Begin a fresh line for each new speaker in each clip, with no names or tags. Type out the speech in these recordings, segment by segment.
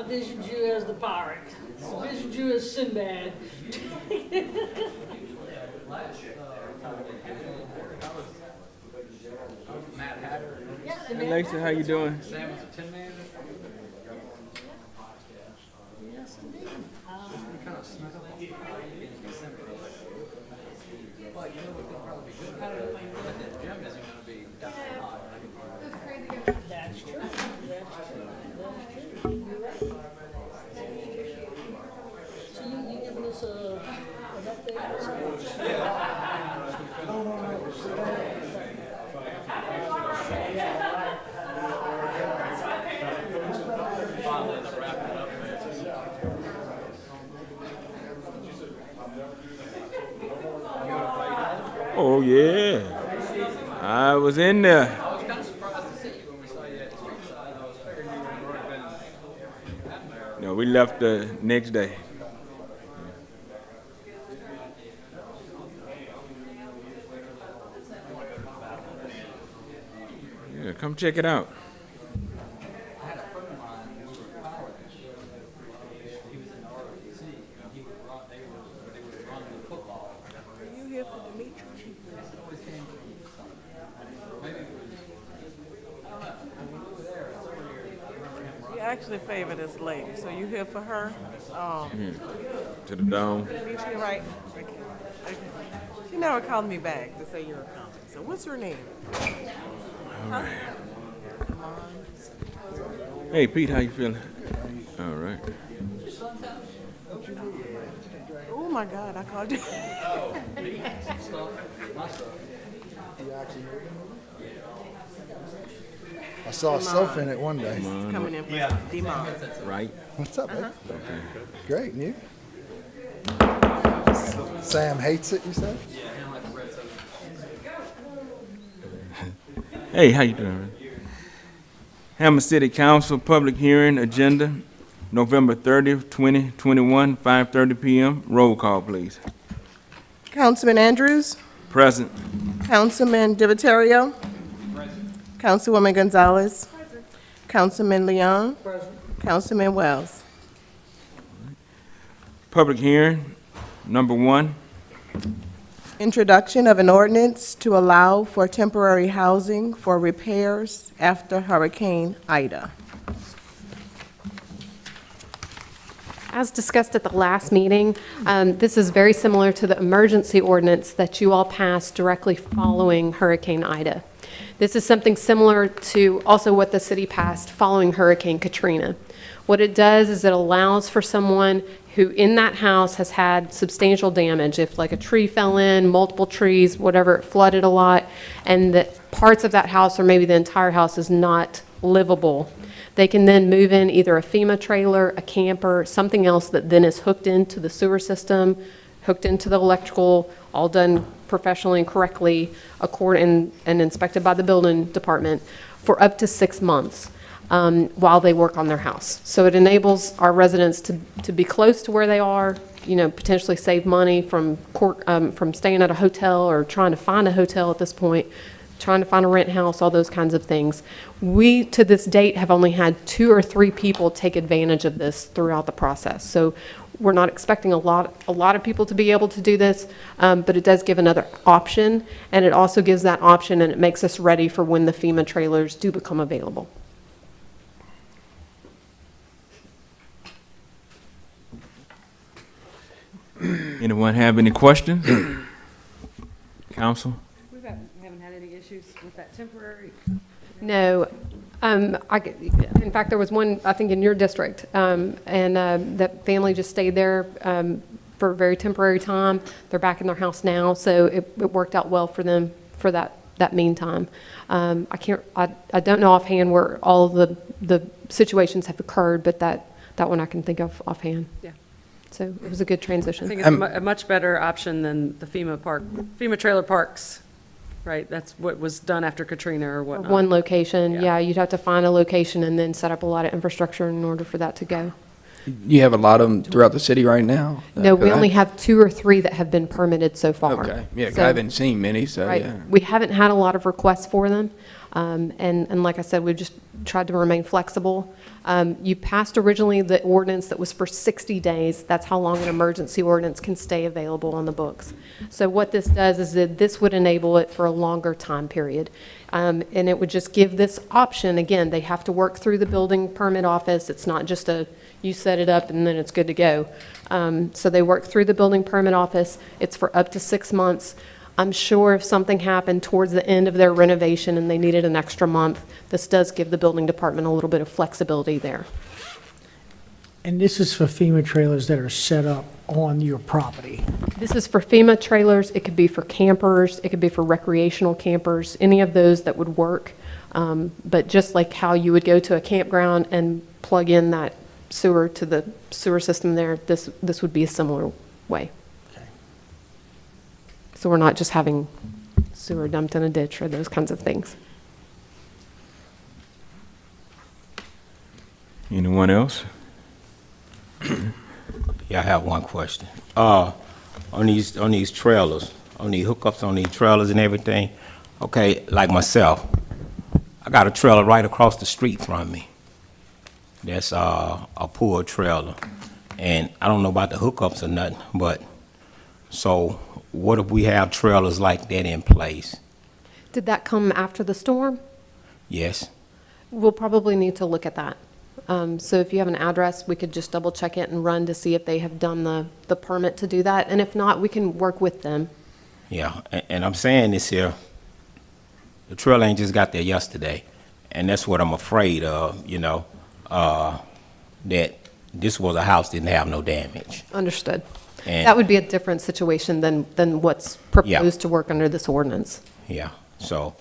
I visioned you as the pirate. I visioned you as Sinbad.
Matt Hatter.
Hey, Lacey, how you doing?
Sam was a tin man.
Yes, indeed.
Kind of snuck up on me in December. Well, you know what's going to probably be good about it? The gym isn't going to be that hot.
That's true. That's true. That's true. You're right. So you giving us an update?
Oh yeah, I was in there.
I was kind of surprised to see you when we saw you at the street side. I was figuring you would have been there.
No, we left the next day. Yeah, come check it out.
I had a friend of mine who was a power issue. He was in the ROTC. He would run, they would run the football.
Are you here for Dimitri?
Yes, it always came from maybe it was, I don't know. When we were there, it's over here. I remember him
You
running.
actually favor this lady, so you here for her?
To the dome.
Dimitri, right? Okay. She never called me back to say you're a comic. So what's her name?
Hey Pete, how you feeling? All right.
Oh my God, I called you.
I saw a sofa in it one day.
Coming in for Demon.
Right.
What's up, babe? Great, and you? Sam hates it, you said?
Hey, how you doing? Hammond City Council public hearing agenda, November 30th, 2021, 5:30 p.m. Roll call, please.
Councilman Andrews,
Present.
Councilman Divitario, Councilwoman Gonzalez, Councilman Leon, Councilman Wells.
Public hearing, number 1.
Introduction of an ordinance to allow for temporary housing for repairs after Hurricane Ida.
As discussed at the last meeting, this is very similar to the emergency ordinance that you all passed directly following Hurricane Ida. This is something similar to also what the city passed following Hurricane Katrina. What it does is it allows for someone who in that house has had substantial damage, if like a tree fell in, multiple trees, whatever, it flooded a lot, and that parts of that house or maybe the entire house is not livable. They can then move in either a FEMA trailer, a camper, something else that then is hooked into the sewer system, hooked into the electrical, all done professionally and correctly, and inspected by the building department for up to 6 months. While they work on their house. So it enables our residents to be close to where they are, potentially save money from staying at a hotel or trying to find a hotel at this point, trying to find a rent house, all those kinds of things. We, to this date, have only had 2 or 3 people take advantage of this throughout the process. So we're not expecting a lot of people to be able to do this, but it does give another option, and it also gives that option, and it makes us ready for when the FEMA trailers do become available.
Anyone have any questions? Council?
We haven't had any issues with that temporary.
No. In fact, there was one, I think, in your district, and that family just stayed there for a very temporary time. They're back in their house now, so it worked out well for them for that meantime. I don't know offhand where all the situations have occurred, but that one I can think of offhand.
Yeah.
So it was a good transition.
I think it's a much better option than the FEMA trailer parks, right? That's what was done after Katrina or whatnot.
One location,
Yeah.
yeah, you'd have to find a location and then set up a lot of infrastructure in order for that to go.
You have a lot of them throughout the city right now?
No, we only have 2 or 3 that have been permitted so far.
Okay, yeah, 'cause
So-
I haven't seen many, so
Right.
yeah.
We haven't had a lot of requests for them. And like I said, we've just tried to remain flexible. You passed originally the ordinance that was for 60 days. That's how long an emergency ordinance can stay available on the books. So what this does is that this would enable it for a longer time period. And it would just give this option. Again, they have to work through the building permit office. It's not just you set it up and then it's good to go. So they work through the building permit office. It's for up to 6 months. I'm sure if something happened towards the end of their renovation and they needed an extra month, this does give the building department a little bit of flexibility there.
And this is for FEMA trailers that are set up on your property.
This is for FEMA trailers. It could be for campers. It could be for recreational campers, any of those that would work. But just like how you would go to a campground and plug in that sewer to the sewer system there, this would be a similar way. So we're not just having sewer dumped in a ditch or those kinds of things.
Anyone else?
Yeah, I have one question. On these trailers, on these hookups on these trailers and everything, okay, like myself, I got a trailer right across the street from me. That's a poor trailer. And I don't know about the hookups or nothing, but so what if we have trailers like that in place?
Did that come after the storm?
Yes.
We'll probably need to look at that. So if you have an address, we could just double check it and run to see if they have done the permit to do that. And if not, we can work with them.
Yeah, and I'm saying this here, the trailer ain't just got there yesterday. And that's what I'm afraid of, that this was a house didn't have no damage.
Understood.
And
That would be a different situation than what's proposed to work under this ordinance.
yeah, so,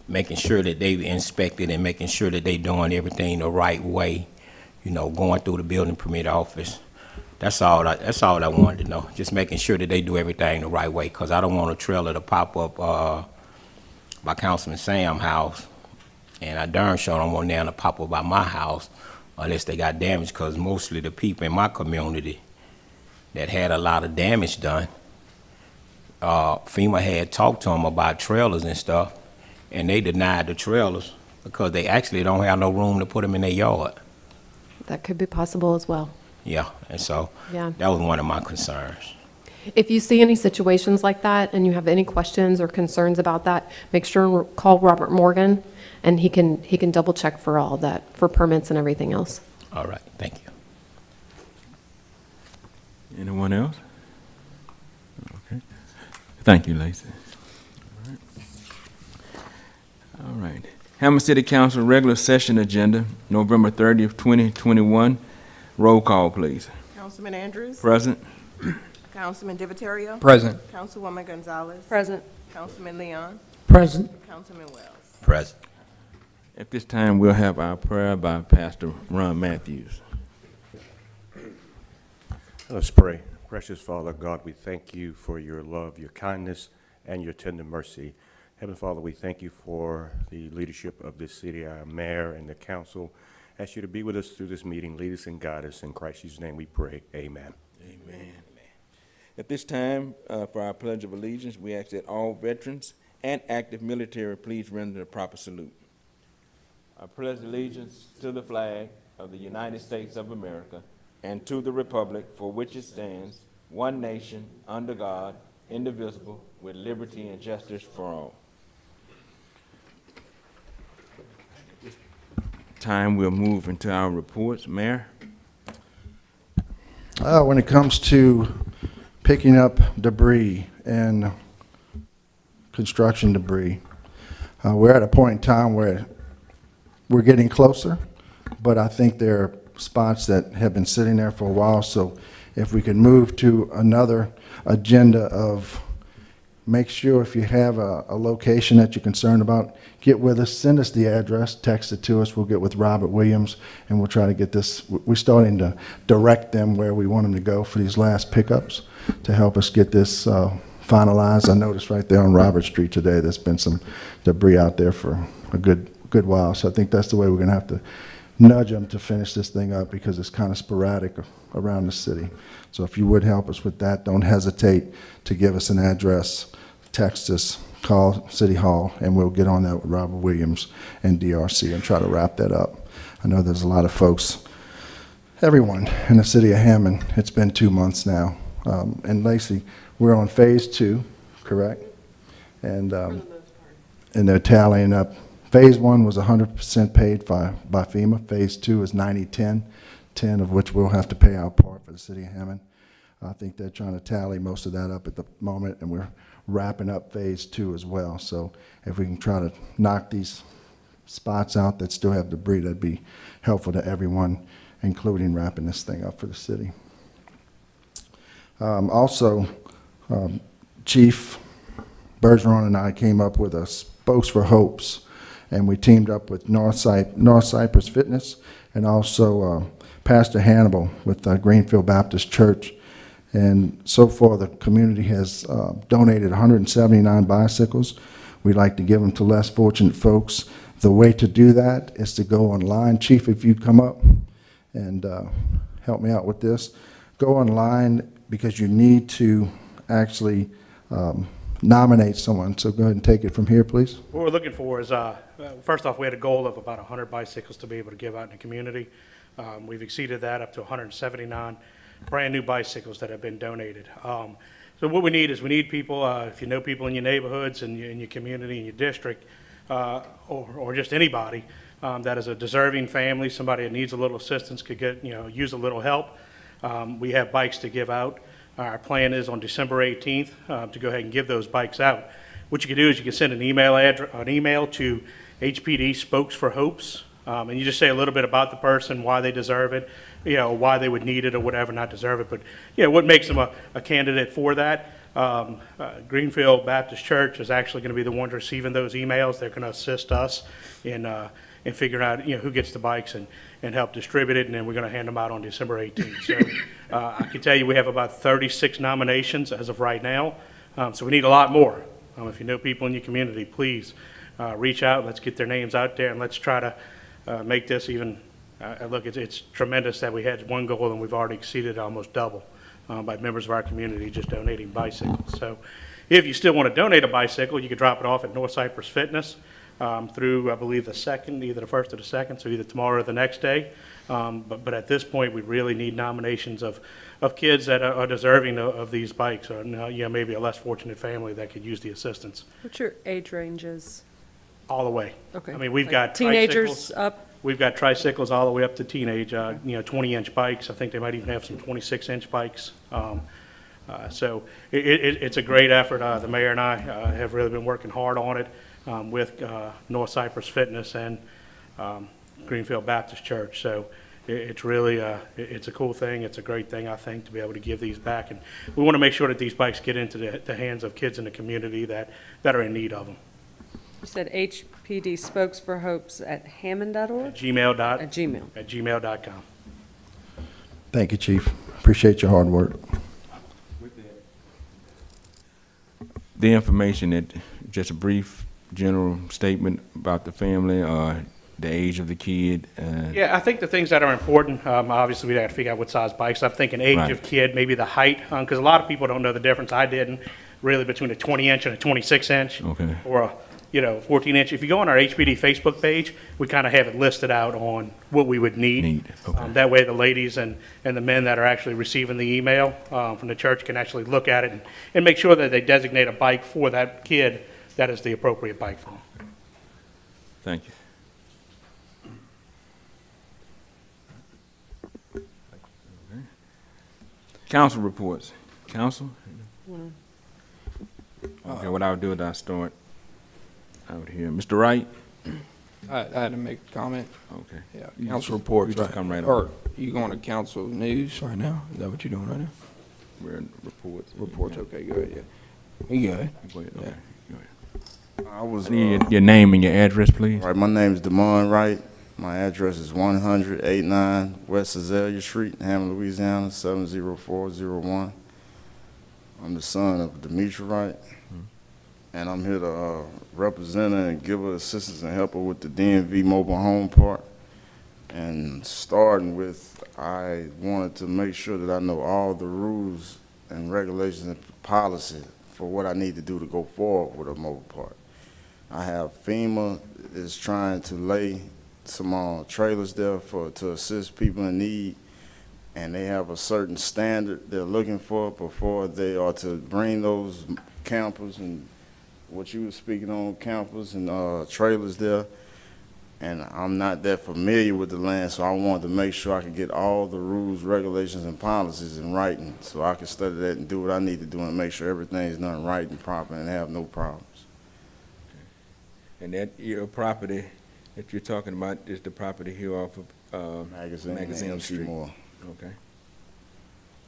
making sure that they've inspected and making sure that they doing everything the right way, going through the building permit office. That's all I wanted to know. Just making sure that they do everything the right way, because I don't want a trailer to pop up by Councilman Sam's house, and I darn sure don't want them to pop up by my house unless they got damage, because mostly the people in my community that had a lot of damage done, FEMA had talked to them about trailers and stuff, and they denied the trailers because they actually don't have no room to put them in their yard.
That could be possible as well.
Yeah, and so
Yeah.
that was one of my concerns.
If you see any situations like that and you have any questions or concerns about that, make sure and call Robert Morgan, and he can double check for all that, for permits and everything else.
All right, thank you.
Anyone else? Okay. Thank you, Lacey. All right. Hammond City Council regular session agenda, November 30th, 2021. Roll call, please.
Councilman Andrews?
Present.
Councilman Divatario?
Present.
Councilwoman Gonzalez?
Present.
Councilman Leon?
Present.
Councilman Wells?
Present.
At this time, we'll have our prayer by Pastor Ron Matthews.
Let's pray. Precious Father God, we thank you for your love, your kindness, and your tender mercy. Heavenly Father, we thank you for the leadership of this city, our mayor and the council. Ask you to be with us through this meeting, lead us and guide us. In Christ Jesus' name we pray. Amen.
Amen. At this time, for our Pledge of Allegiance, we ask that all veterans and active military please render the proper salute. I pledge allegiance to the flag of the United States of America and to the republic for which it stands, one nation, under God, indivisible, with liberty and justice for all. This time we'll move into our reports. Mayor?
When it comes to picking up debris and construction debris, we're at a point in time where we're getting closer, but I think there are spots that have been sitting there for a while, so if we could move to another agenda of make sure if you have a location that you're concerned about, get with us, send us the address, text it to us, we'll get with Robert Williams, and we'll try to get this, we're starting to direct them where we want them to go for these last pickups to help us get this finalized. I noticed right there on Robert Street today, there's been some debris out there for a good while, so I think that's the way we're gonna have to nudge them to finish this thing up because it's kind of sporadic around the city. So if you would help us with that, don't hesitate to give us an address, text us, call City Hall, and we'll get on that with Robert Williams and DRC and try to wrap that up. I know there's a lot of folks, everyone in the city of Hammond. It's been 2 months now. And Lacey, we're on phase 2, correct? And they're tallying up. Phase 1 was 100% paid by FEMA. Phase 2 is 90-10, 10 of which we'll have to pay our part for the city of Hammond. I think they're trying to tally most of that up at the moment, and we're wrapping up phase 2 as well. So if we can try to knock these spots out that still have debris, that'd be helpful to everyone, including wrapping this thing up for the city. Also, Chief Bergeron and I came up with a Spokes for Hopes, and we teamed up with North Cypress Fitness and also Pastor Hannibal with Greenfield Baptist Church. And so far, the community has donated 179 bicycles. We'd like to give them to less fortunate folks. The way to do that is to go online. Chief, if you come up and help me out with this, go online because you need to actually nominate someone. So go ahead and take it from here, please.
What we're looking for is, first off, we had a goal of about 100 bicycles to be able to give out in the community. We've exceeded that up to 179 brand new bicycles that have been donated. So what we need is we need people, if you know people in your neighborhoods and in your community, in your district, or just anybody that is a deserving family, somebody that needs a little assistance, could get, use a little help. We have bikes to give out. Our plan is on December 18th to go ahead and give those bikes out. What you can do is you can send an email to HPD Spokes for Hopes, and you just say a little bit about the person, why they deserve it, why they would need it or whatever, not deserve it, but what makes them a candidate for that. Greenfield Baptist Church is actually going to be the one receiving those emails. They're going to assist us in figuring out who gets the bikes and help distribute it, and then we're going to hand them out on December 18th. So I can tell you we have about 36 nominations as of right now, so we need a lot more. If you know people in your community, please reach out. Let's get their names out there, and let's try to make this even. Look, it's tremendous that we had one goal and we've already exceeded almost double by members of our community just donating bicycles. So if you still want to donate a bicycle, you can drop it off at North Cypress Fitness through, I believe, the 2nd, either the 1st or the 2nd, so either tomorrow or the next day. But at this point, we really need nominations of kids that are deserving of these bikes, or maybe a less fortunate family that could use the assistance.
What's your age ranges?
All the way.
Okay.
I mean, we've
Like
got
teenagers
tricycles.
up?
We've got tricycles all the way up to teenage, 20-inch bikes. I think they might even have some 26-inch bikes. So it's a great effort. The mayor and I have really been working hard on it with North Cypress Fitness and Greenfield Baptist Church. So it's really, it's a cool thing. It's a great thing, I think, to be able to give these back. And we want to make sure that these bikes get into the hands of kids in the community that are in need of them.
You said HPD Spokes for Hopes at hammond.org?
At gmail.
At Gmail.
At gmail.com.
Thank you, Chief. Appreciate your hard work.
The information, just a brief general statement about the family, the age of the kid.
Yeah, I think the things that are important, obviously we got to figure out what size bikes. I'm thinking age
Right.
of kid, maybe the height, because a lot of people don't know the difference. I didn't really between a 20-inch and a 26-inch.
Okay.
Or a 14-inch. If you go on our HPD Facebook page, we kind of have it listed out on what we would need.
Okay.
That way the ladies and the men that are actually receiving the email from the church can actually look at it and make sure that they designate a bike for that kid that is the appropriate bike for them.
Thank you. Council reports. Council? Okay, what I'll do is I'll start out here. Mr. Wright?
I had to make a comment.
Okay.
Yeah,
You
council
just-
reports.
you just
right.
come right up.
Or you going to council news right now? Is that what you're doing right now?
We're in reports.
Reports, okay, go ahead, yeah. You good?
Go ahead, okay.
Yeah.
Go ahead.
I was,
I need your name and your address, please.
all right, my name is Damon Wright. My address is 10089 West Azalea Street, Hammond, Louisiana, 70401. I'm the son of Demetri Wright, and I'm here to represent her and give her assistance and help her with the DMV mobile home park. And starting with, I wanted to make sure that I know all the rules and regulations and policy for what I need to do to go forward with a mobile park. I have FEMA is trying to lay some trailers there to assist people in need, and they have a certain standard they're looking for before they are to bring those campers and what you were speaking on, campers and trailers there. And I'm not that familiar with the land, so I wanted to make sure I could get all the rules, regulations, and policies in writing so I can study that and do what I need to do and make sure everything is done right and proper and have no problems.
And that your property that you're talking about is the property here off of
Magazine
Magazine Street.
Moore.
Okay.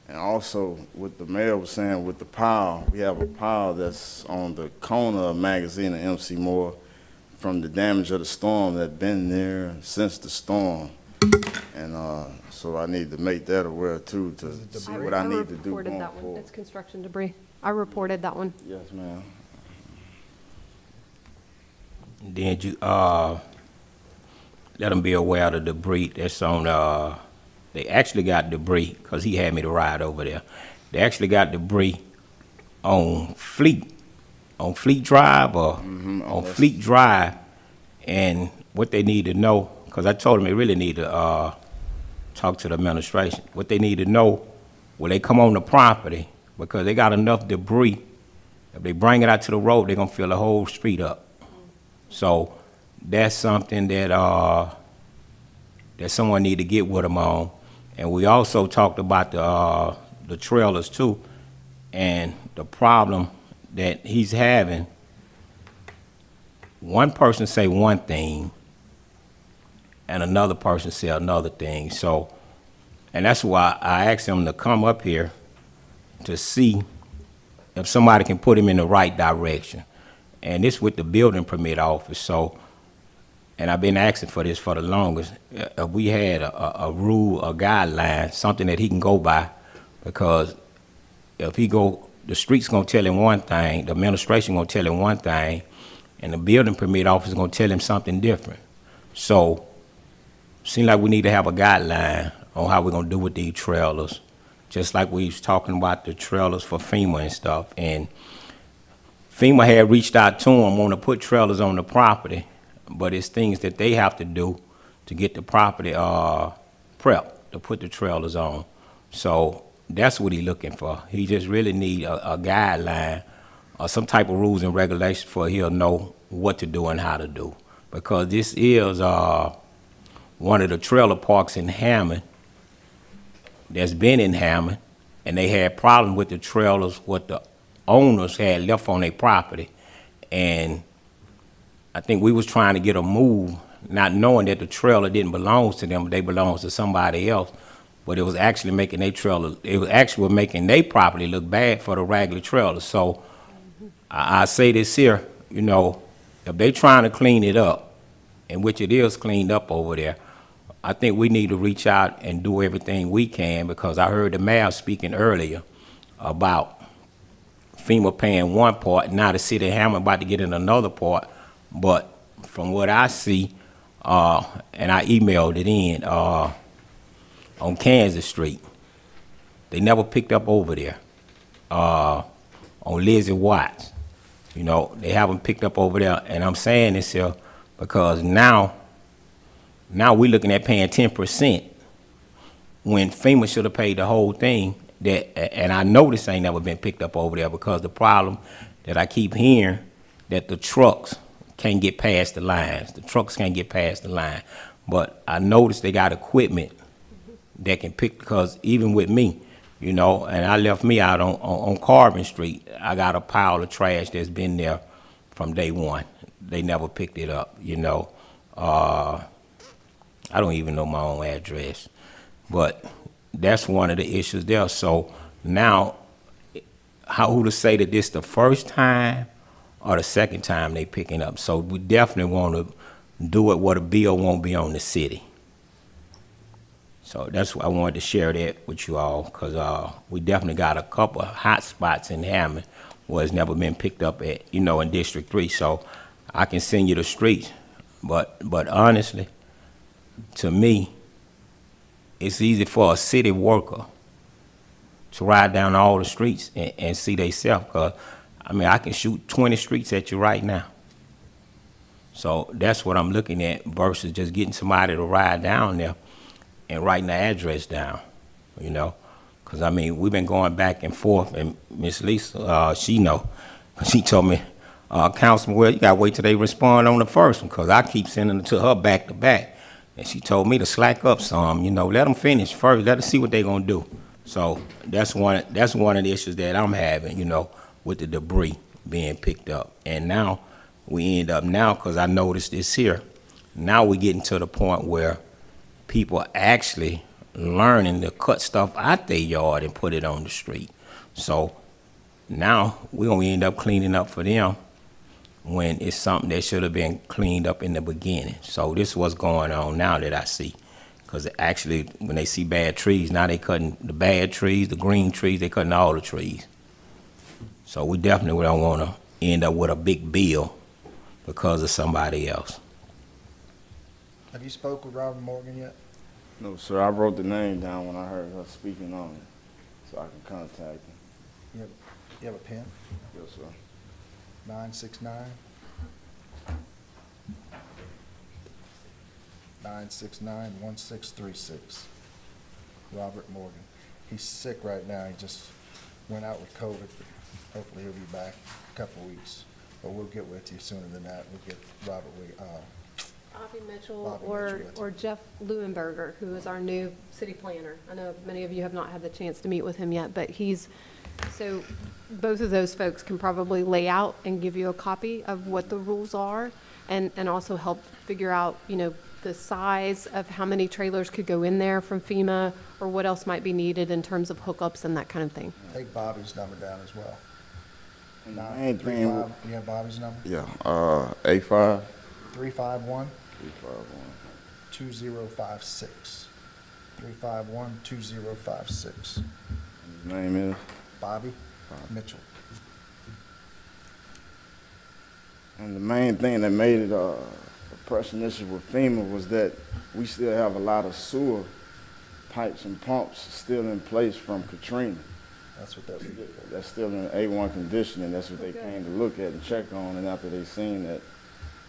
And also, what the mayor was saying with the pile, we have a pile that's on the corner of Magazine and MC Moore from the damage of the storm that's been there since the storm. And so I need to make that aware too, to see what I need to do
reported
going
that one.
forward.
It's construction debris. I reported that one.
Yes, ma'am.
Then you, let them be aware of the debris that's on, they actually got debris, because he had me to ride over there. They actually got debris on Fleet Drive or on Fleet Drive, and what they need to know, because I told them they really need to talk to the administration. What they need to know when they come on the property, because they got enough debris, if they bring it out to the road, they're gonna fill the whole street up. So that's something that that someone need to get with them on. And we also talked about the trailers too, and the problem that he's having. One person say one thing, and another person say another thing. So, and that's why I asked him to come up here to see if somebody can put him in the right direction. And this with the building permit office. So, and I've been asking for this for the longest. If we had a rule, a guideline, something that he can go by, because if he go, the street's gonna tell him one thing, the administration gonna tell him one thing, and the building permit office gonna tell him something different. So, seems like we need to have a guideline on how we're gonna do with these trailers, just like we was talking about the trailers for FEMA and stuff. And FEMA had reached out to them, want to put trailers on the property, but it's things that they have to do to get the property prep to put the trailers on. So that's what he's looking for. He just really need a guideline or some type of rules and regulations for he'll know what to do and how to do. Because this is one of the trailer parks in Hammond that's been in Hammond, and they had problems with the trailers, what the owners had left on their property. And I think we was trying to get a move, not knowing that the trailer didn't belong to them, but they belonged to somebody else. But it was actually making their trailer, it was actually making their property look bad for the regular trailers. So I say this here, you know, if they trying to clean it up, in which it is cleaned up over there, I think we need to reach out and do everything we can, because I heard the mayor speaking earlier about FEMA paying one part, now the city of Hammond about to get in another part. But from what I see, and I emailed it in, on Kansas Street, they never picked up over there. On Lizzie Watts, you know, they haven't picked up over there. And I'm saying this here because now we're looking at paying 10% when FEMA should have paid the whole thing. And I know this ain't never been picked up over there, because the problem that I keep hearing, that the trucks can't get past the lines. The trucks can't get past the line. But I noticed they got equipment that can pick, because even with me, you know, and I left me out on Carbon Street, I got a pile of trash that's been there from day one. They never picked it up, you know. I don't even know my own address. But that's one of the issues there. So now, who to say that this the first time or the second time they picking up? So we definitely want to do it where the bill won't be on the city. So that's why I wanted to share that with you all, because we definitely got a couple of hot spots in Hammond where it's never been picked up at, you know, in District 3. So I can send you the streets. But honestly, to me, it's easy for a city worker to ride down all the streets and see themselves. Because I mean, I can shoot 20 streets at you right now. So that's what I'm looking at versus just getting somebody to ride down there and writing the address down, you know? Because, I mean, we've been going back and forth, and Miss Lisa, she know. She told me, Councilman, well, you got to wait till they respond on the first one, because I keep sending it to her back to back. And she told me to slack up some, you know, let them finish first, let us see what they're going to do. So that's one of the issues that I'm having, you know, with the debris being picked up. And now we end up now, because I noticed this here, now we're getting to the point where people are actually learning to cut stuff out their yard and put it on the street. So now we're going to end up cleaning up for them when it's something that should have been cleaned up in the beginning. So this is what's going on now that I see. Because actually, when they see bad trees, now they cutting the bad trees, the green trees, they cutting all the trees. So we definitely don't want to end up with a big bill because of somebody else.
Have you spoke with Robert Morgan yet?
No, sir, I wrote the name down when I heard her speaking on it, so I can contact him.
You have a pen?
Yes, sir.
969 1636. Robert Morgan. He's sick right now. He just went out with COVID. But hopefully he'll be back in a couple of weeks. But we'll get with you sooner than that. We'll get Robert
Bobby Mitchell
Bobby
or,
Mitchell, yes.
or Jeff Leuenberger, who is our new city planner. I know many of you have not had the chance to meet with him yet, but so both of those folks can probably lay out and give you a copy of what the rules are and also help figure out, you know, the size of how many trailers could go in there from FEMA or what else might be needed in terms of hookups and that kind of thing.
Take Bobby's number down as well.
And the main thing,
You have Bobby's number?
yeah, 85
351
351.
2056. 351 2056.
His name is?
Bobby Mitchell.
And the main thing that made it a pressing issue with FEMA was that we still have a lot of sewer pipes and pumps still in place from Katrina.
That's what that's for.
That's still in A1 condition, and that's what they came to look at and check on. And after they seen that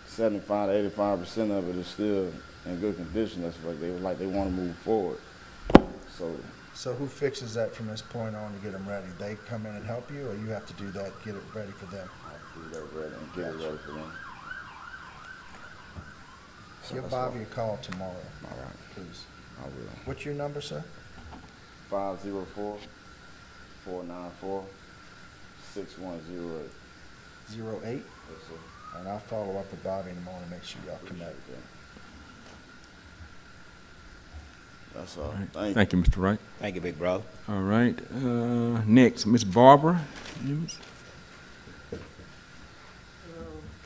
75 to 85% of it is still in good condition, that's what they were like, they want to move forward.
So who fixes that from this point on to get them ready? They come in and help you, or you have to do that, get it ready for them?
I have to do that ready and get it ready for them.
Give Bobby a call tomorrow.
All right.
Please.
I will.
What's your number, sir?
504-494-6108.
08?
Yes, sir.
And I'll follow up with Bobby in the morning, make sure y'all connect.
That's all.
Thank you, Mr. Wright.
Thank you, big brother.
All right, next, Ms. Barbara.
Good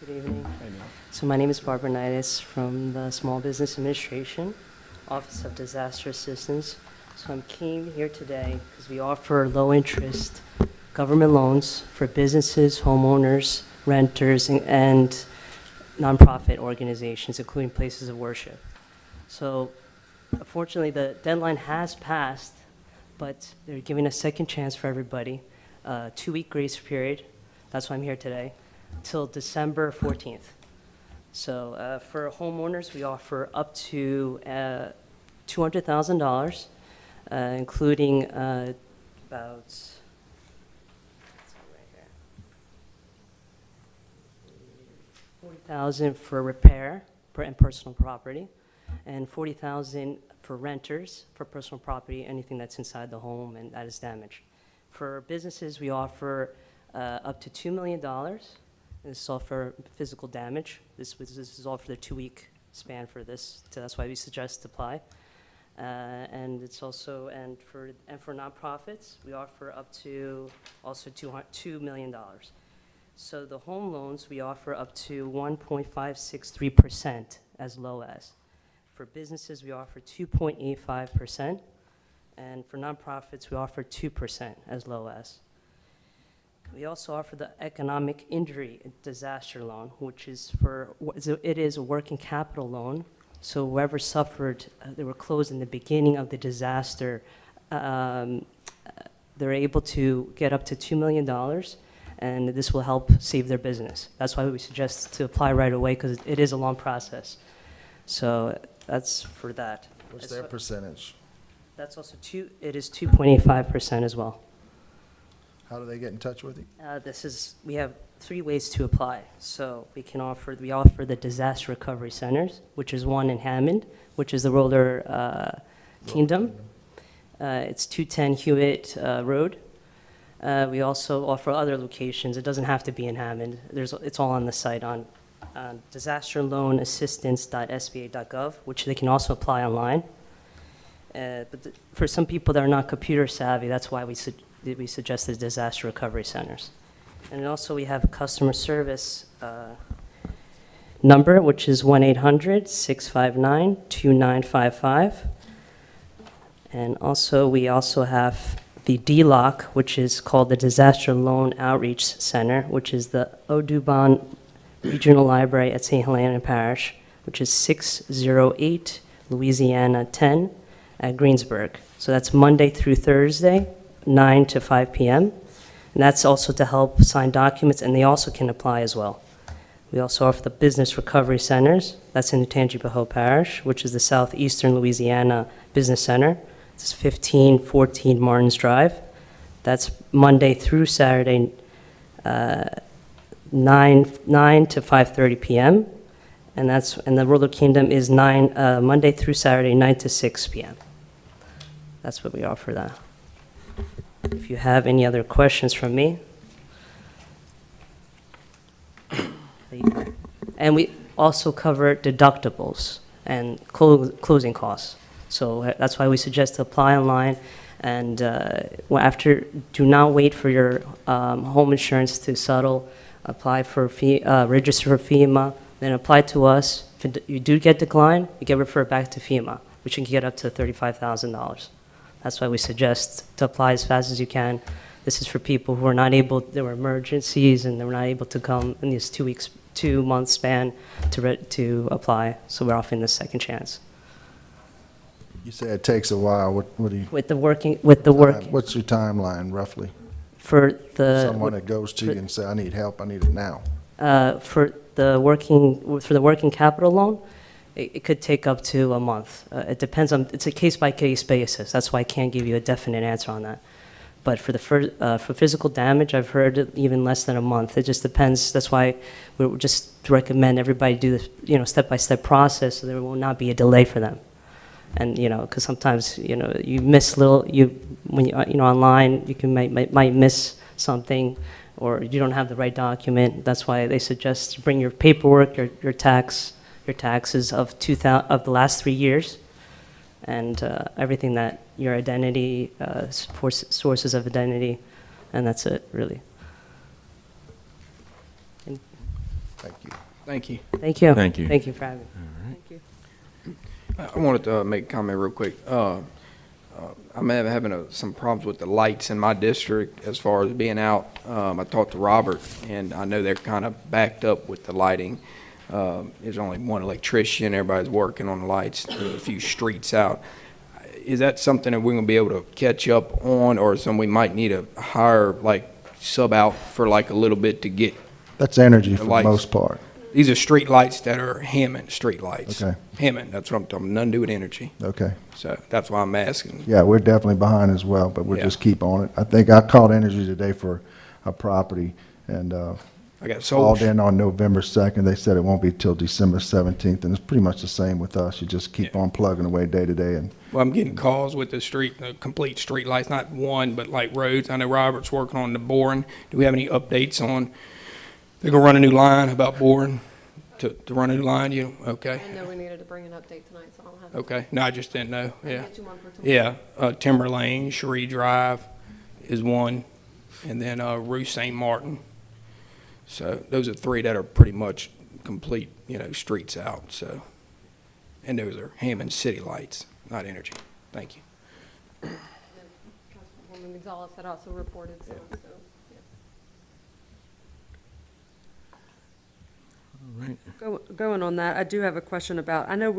evening. So my name is Barbara Nitis from the Small Business Administration, Office of Disaster Assistance. So I'm keen here today because we offer low-interest government loans for businesses, homeowners, renters, and nonprofit organizations, including places of worship. So unfortunately, the deadline has passed, but they're giving a second chance for everybody, 2-week grace period. That's why I'm here today, till December 14th. So for homeowners, we offer up to $200,000, including about $40,000 for repair and personal property, and $40,000 for renters for personal property, anything that's inside the home and that is damaged. For businesses, we offer up to $2 million. This is all for physical damage. This is all for the 2-week span for this, so that's why we suggest apply. And it's also, and for nonprofits, we offer up to also $2 million. So the home loans, we offer up to 1.563% as low as. For businesses, we offer 2.85%, and for nonprofits, we offer 2% as low as. We also offer the economic injury disaster loan, which is it is a working capital loan. So whoever suffered, they were closed in the beginning of the disaster, they're able to get up to $2 million, and this will help save their business. That's why we suggest to apply right away, because it is a long process. So that's for that.
What's their percentage?
That's also it is 2.85% as well.
How do they get in touch with you?
We have 3 ways to apply. So we offer the disaster recovery centers, which is one in Hammond, which is the Roller Kingdom. It's 210 Hewitt Road. We also offer other locations. It doesn't have to be in Hammond. It's all on the site on disasterloanassistance.sba.gov, which they can also apply online. But for some people that are not computer savvy, that's why we suggest the disaster recovery centers. And also we have a customer service number, which is 1-800-659-2955. And also we have the DLOC, which is called the Disaster Loan Outreach Center, which is the Audubon Regional Library at St. Helena Parish, which is 608 Louisiana 10 at Greensburg. So that's Monday through Thursday, 9 to 5 p.m. And that's also to help sign documents, and they also can apply as well. We also offer the Business Recovery Centers. That's in Tangipahoa Parish, which is the Southeastern Louisiana Business Center. It's 1514 Martins Drive. That's Monday through Saturday, 9 to 5:30 p.m. And the Roller Kingdom is Monday through Saturday, 9 to 6 p.m. That's what we offer that. If you have any other questions from me. And we also cover deductibles and closing costs. So that's why we suggest to apply online. And do not wait for your home insurance to settle. Apply for register for FEMA, then apply to us. If you do get declined, you get referred back to FEMA, which can get up to $35,000. That's why we suggest to apply as fast as you can. This is for people who are not able, there were emergencies and they were not able to come in this 2-month span to apply. So we're offering this second chance.
You say it takes a while. What do you?
What's your
timeline roughly?
For
Someone that goes to you and say, I need help, I need it now.
For the working capital loan, it could take up to a month. It depends on, it's a case-by-case basis. That's why I can't give you a definite answer on that. But for for physical damage, I've heard even less than a month. It just depends. That's why we just recommend everybody do this, step-by-step process, so there will not be a delay for them. And because sometimes you miss when you online, you might miss something, or you don't have the right document. That's why they suggest bring your paperwork, your taxes of the last 3 years, and everything that your identity, sources of identity, and that's it really.
Thank you.
Thank you.
Thank you.
Thank you.
Thank you for having me.
Thank you.
I wanted to make a comment real quick. I'm having some problems with the lights in my district as far as being out. I talked to Robert, and I know they're kind of backed up with the lighting. There's only one electrician. Everybody's working on the lights, a few streets out. Is that something that we're going to be able to catch up on, or something we might need to hire, sub out for a little bit to get?
That's energy for the
lights.
most part.
These are street lights that are Hammond street lights.
Okay.
Hammond, that's what I'm talking about. Nothing to do with energy.
Okay.
So that's why I'm asking.
Yeah, we're definitely behind as well, but we'll
Yeah.
just keep on it. I think I called Energy today for a property, and
I got sold.
called in on November 2nd. They said it won't be till December 17th, and it's pretty much the same with us. You just keep on plugging away day to day. And
Well, I'm getting calls with the complete street lights, not one, but roads. I know Robert's working on the boring. Do we have any updates on, they're going to run a new line about boring? To run a new line, okay.
I know we needed to bring an update tonight, so I don't have.
Okay, no, I just didn't know,
I'll
yeah.
get you one for tomorrow.
Yeah, Timber Lane, Cherie Drive is one, and then Rue St. Martin. So those are 3 that are pretty much complete, streets out, so. And those are Hammond city lights, not energy. Thank you.
Councilwoman Gonzalez had also reported some, so, yeah.
Going on that, I do have a question about, I know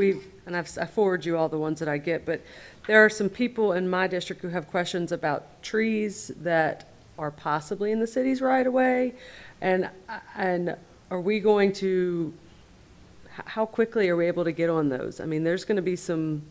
I forward you all the ones that I get, but there are some people in my district who have questions about trees that are possibly in the city's right of way? And are we going to, how quickly are we able to get on those? I mean, there's going to be some,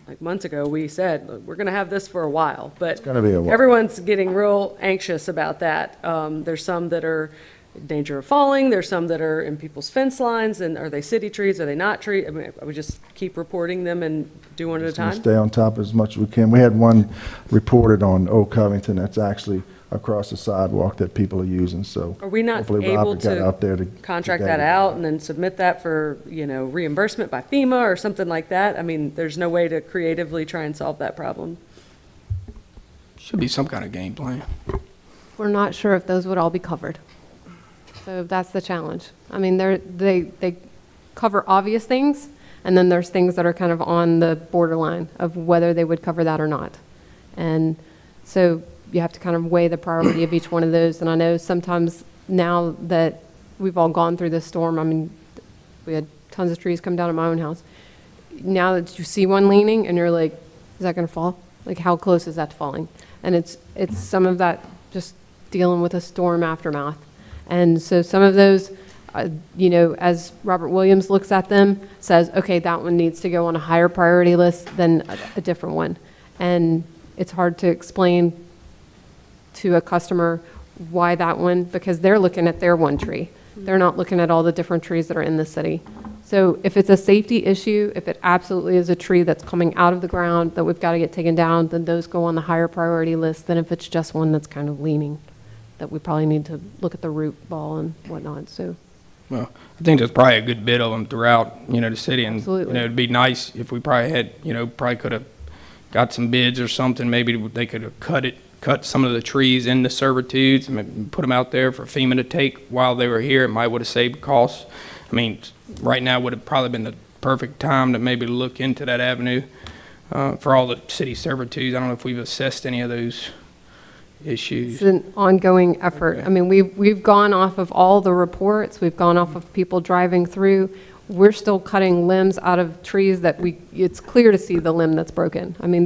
like months ago, we said, "Look, we're going to have this for a while," but
gonna be a while.
everyone's getting real anxious about that. There's some that are in danger of falling, there's some that are in people's fence lines, and are they city trees, are they not trees? I mean, we just keep reporting them and do one at a
Just gonna
time?
stay on top as much as we can. We had one reported on Old Covington that's actually across the sidewalk that people are using, so.
Are we not
hopefully
able
Robert got out there
to
to
contract
get
that out and then submit that for, reimbursement by FEMA or something like that? I mean, there's no way to creatively try and solve that problem.
Should be some kind of game plan.
We're not sure if those would all be covered. So that's the challenge. I mean, they cover obvious things, and then there's things that are kind of on the borderline of whether they would cover that or not. And so you have to kind of weigh the priority of each one of those. And I know sometimes now that we've all gone through this storm, I mean, we had tons of trees come down at my own house. Now that you see one leaning and you're like, is that going to fall? Like, how close is that to falling? And it's some of that just dealing with a storm aftermath. And so some of those, as Robert Williams looks at them, says, okay, that one needs to go on a higher priority list than a different one. And it's hard to explain to a customer why that one, because they're looking at their one tree. They're not looking at all the different trees that are in the city. So if it's a safety issue, if it absolutely is a tree that's coming out of the ground that we've got to get taken down, then those go on the higher priority list than if it's just one that's kind of leaning, that we probably need to look at the root ball and whatnot, so.
Well, I think there's probably a good bit of them throughout, the city. And,
Absolutely.
it'd be nice if we probably had, probably could have got some bids or something. Maybe they could have cut some of the trees into servitudes and put them out there for FEMA to take while they were here. It might would have saved costs. I mean, right now would have probably been the perfect time to maybe look into that avenue for all the city servitudes. I don't know if we've assessed any of those issues.
It's an ongoing effort. I mean, we've gone off of all the reports. We've gone off of people driving through. We're still cutting limbs out of trees that it's clear to see the limb that's broken. I mean,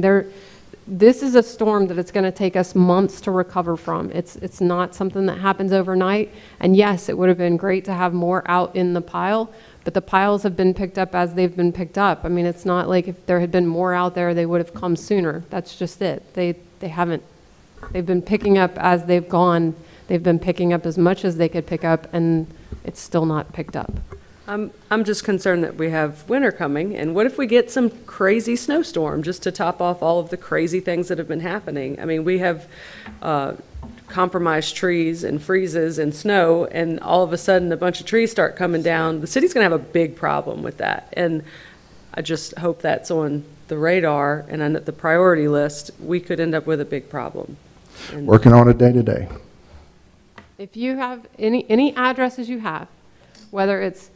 this is a storm that it's going to take us months to recover from. It's not something that happens overnight. And yes, it would have been great to have more out in the pile, but the piles have been picked up as they've been picked up. I mean, it's not like if there had been more out there, they would have come sooner. That's just it. They haven't. They've been picking up as they've gone. They've been picking up as much as they could pick up, and it's still not picked up.
I'm just concerned that we have winter coming, and what if we get some crazy snowstorm just to top off all of the crazy things that have been happening? I mean, we have compromised trees and freezes and snow, and all of a sudden a bunch of trees start coming down. The city's going to have a big problem with that, and I just hope that's on the radar and on the priority list. We could end up with a big problem. And
Working on it day to day.
If you have any addresses you have, whether it's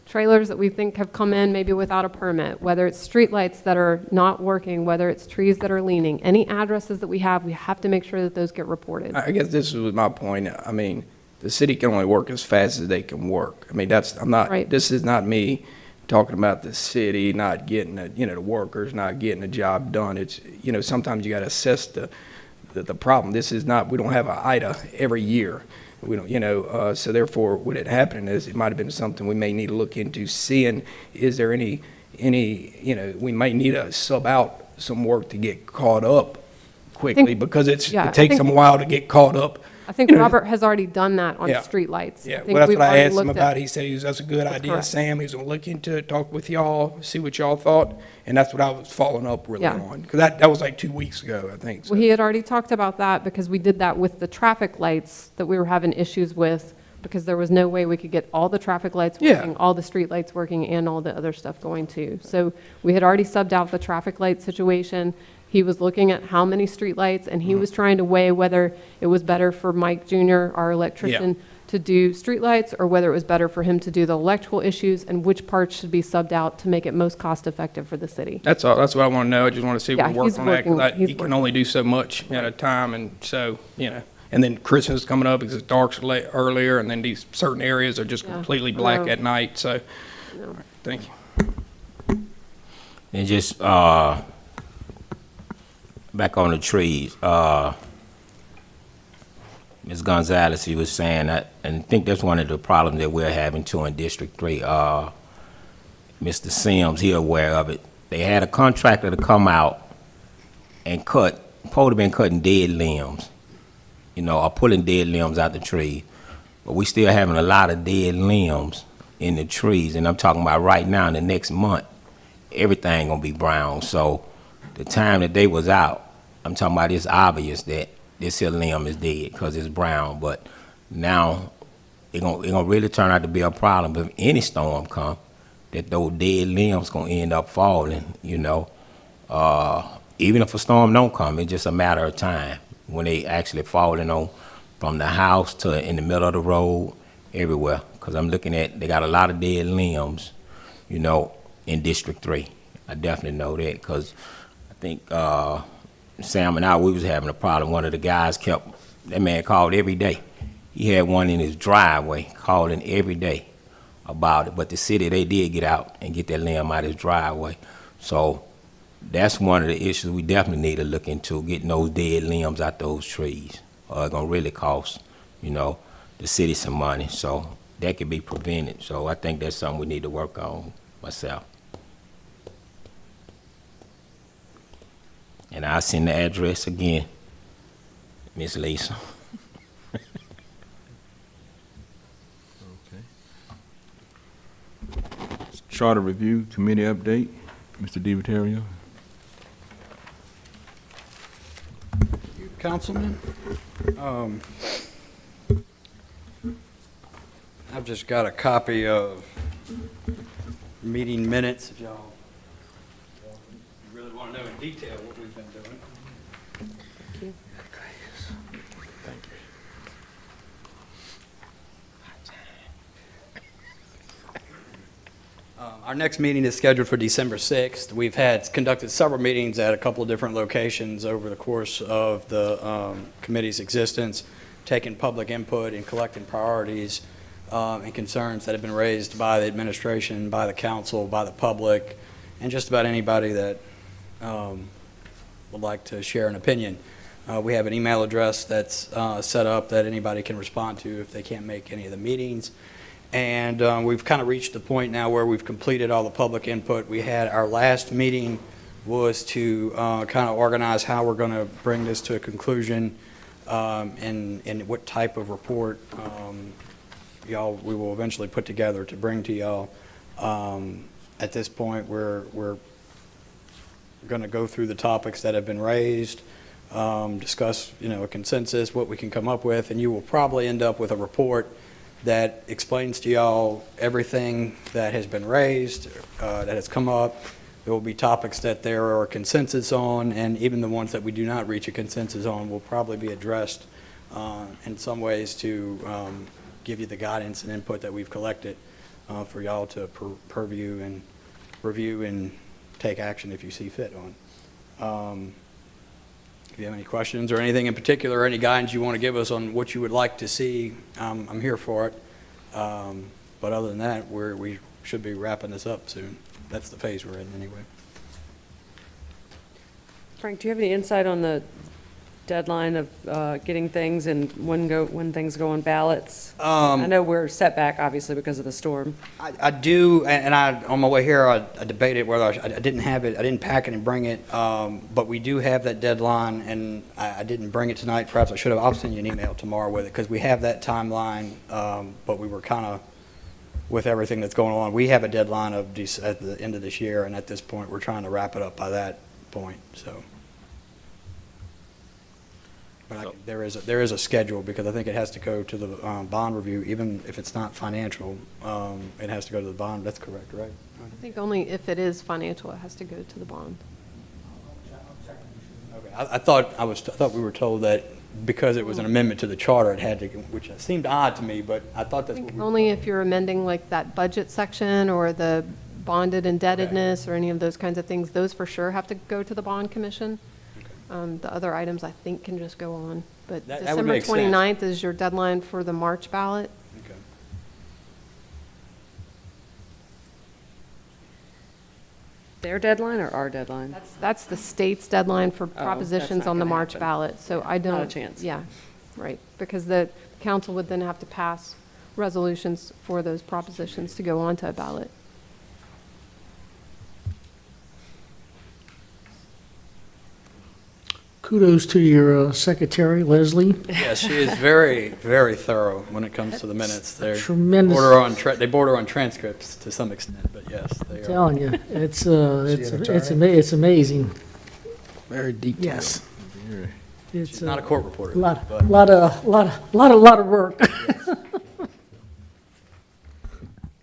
trailers that we think have come in maybe without a permit, whether it's streetlights that are not working, whether it's trees that are leaning, any addresses that we have to make sure that those get reported.
I guess this was my point. I mean, the city can only work as fast as they can work. I mean,
Right.
this is not me talking about the city not getting, the workers not getting the job done. It's, sometimes you got to assess the problem. This is not, we don't have a IDA every year. We don't, so therefore, what had happened is it might have been something we may need to look into, seeing is there any, we might need to sub out some work to get caught up quickly because it takes them a while to get caught up.
I think Robert has already done that on streetlights.
Yeah,
I think
well, that's
we've
what I
already
asked him
looked
about.
at-
He said that's a good idea,
correct.
Sam. He's going to look into it, talk with y'all, see what y'all thought, and that's what I was following up really
Yeah.
on. Because that was like 2 weeks ago, I think. So.
Well, he had already talked about that because we did that with the traffic lights that we were having issues with because there was no way we could get all the traffic lights working, all the street lights working, and all the other stuff going too. So we had already subbed out the traffic light situation. He was looking at how many streetlights, and he was trying to weigh whether it was better for Mike Jr., our electrician, to do streetlights, or whether it was better for him to do the electrical issues, and which parts should be subbed out to make it most cost-effective for the city.
That's all. That's what I want to know. I just want to see if we work
he's
on that
working-
because
he's
he can
working.
only do so much at a time, and so And then Christmas is coming up because it darks earlier, and then these certain areas are just completely black at night. So, all right, thank you.
And just back on the trees, Ms. Gonzalez, he was saying that, and I think that's one of the problems that we're having too in District 3. Mr. Sims, he aware of it. They had a contractor to come out and supposed to have been cutting dead limbs, or pulling dead limbs out the tree. But we still having a lot of dead limbs in the trees, and I'm talking about right now in the next month, everything gonna be brown. So the time that they was out, I'm talking about it's obvious that this here limb is dead because it's brown, but now it gonna really turn out to be a problem if any storm come, that those dead limbs gonna end up falling, even if a storm don't come, it's just a matter of time when they actually falling on from the house to in the middle of the road, everywhere. Because I'm looking at, they got a lot of dead limbs, in District 3. I definitely know that because I think Sam and I, we was having a problem. One of the guys that man called every day. He had one in his driveway, calling every day about it. But the city, they did get out and get that limb out of his driveway. So that's one of the issues we definitely need to look into, getting those dead limbs out those trees. Or it's going to really cost, the city some money. So that could be prevented. So I think that's something we need to work on myself. And I'll send the address again, Miss Lisa.
Charter Review Committee update, Mr. DiViterio.
Councilman, I've just got a copy of meeting minutes, if y'all really want to know in detail what we've been doing.
Thank you.
Thank you.
Our next meeting is scheduled for December 6th. We've conducted several meetings at a couple of different locations over the course of the committee's existence, taking public input and collecting priorities and concerns that have been raised by the administration, by the council, by the public, and just about anybody that would like to share an opinion. We have an email address that's set up that anybody can respond to if they can't make any of the meetings. And we've kind of reached the point now where we've completed all the public input. We had our last meeting was to kind of organize how we're going to bring this to a conclusion and what type of report we will eventually put together to bring to y'all. At this point, we're going to go through the topics that have been raised, discuss a consensus, what we can come up with, and you will probably end up with a report that explains to y'all everything that has been raised, that has come up. There will be topics that there are consensus on, and even the ones that we do not reach a consensus on will probably be addressed in some ways to give you the guidance and input that we've collected for y'all to purview and review and take action if you see fit on. If you have any questions or anything in particular, or any guidance you want to give us on what you would like to see, I'm here for it. But other than that, we should be wrapping this up soon. That's the phase we're in anyway.
Frank, do you have any insight on the deadline of getting things and when things go on ballots? I know we're set back, obviously, because of the storm.
I do, and on my way here, I debated whether I didn't have it, I didn't pack it and bring it, but we do have that deadline, and I didn't bring it tonight. Perhaps I should have. I'll send you an email tomorrow with it, because we have that timeline, but we were kind of, with everything that's going on, we have a deadline at the end of this year, and at this point, we're trying to wrap it up by that point, so. But there is a schedule, because I think it has to go to the bond review, even if it's not financial, it has to go to the bond. That's correct, right?
I think only if it is financial, it has to go to the bond.
Okay. I thought we were told that because it was an amendment to the charter, it had to, which seemed odd to me, but I thought that's what we.
Only if you're amending like that budget section or the bonded indebtedness or any of those kinds of things, those for sure have to go to the bond commission. The other items, I think, can just go on. But
That would
December
make sense.
29th is your deadline for the March ballot.
Okay.
Their deadline or our deadline?
That's the state's deadline for propositions
not
on the
gonna
March
happen.
ballot. So I don't.
Not a chance.
Yeah. right? Because the council would then have to pass resolutions for those propositions to go onto a ballot.
Kudos to your secretary, Leslie.
Yeah, she is very, very thorough when it comes to the minutes.
Tremendous.
They border on transcripts to some extent, but yes, they are.
Telling you, it's
attorney?
it's amazing.
Very detailed.
Yes. It's
She's not a court reporter.
lot of work.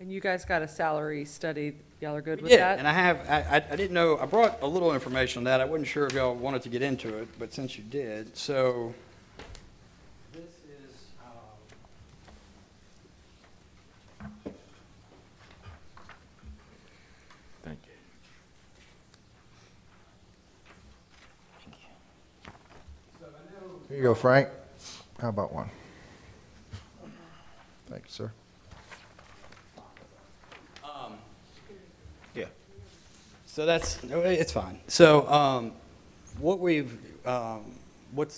And you guys got a salary study, y'all are good with
Yeah,
that?
and I didn't know, I brought a little information on that. I wasn't sure if y'all wanted to get into it, but since you did, so this is,
Thank you.
Here you go, Frank. How about one? Thank you, sir.
yeah. So that's, it's fine. So what's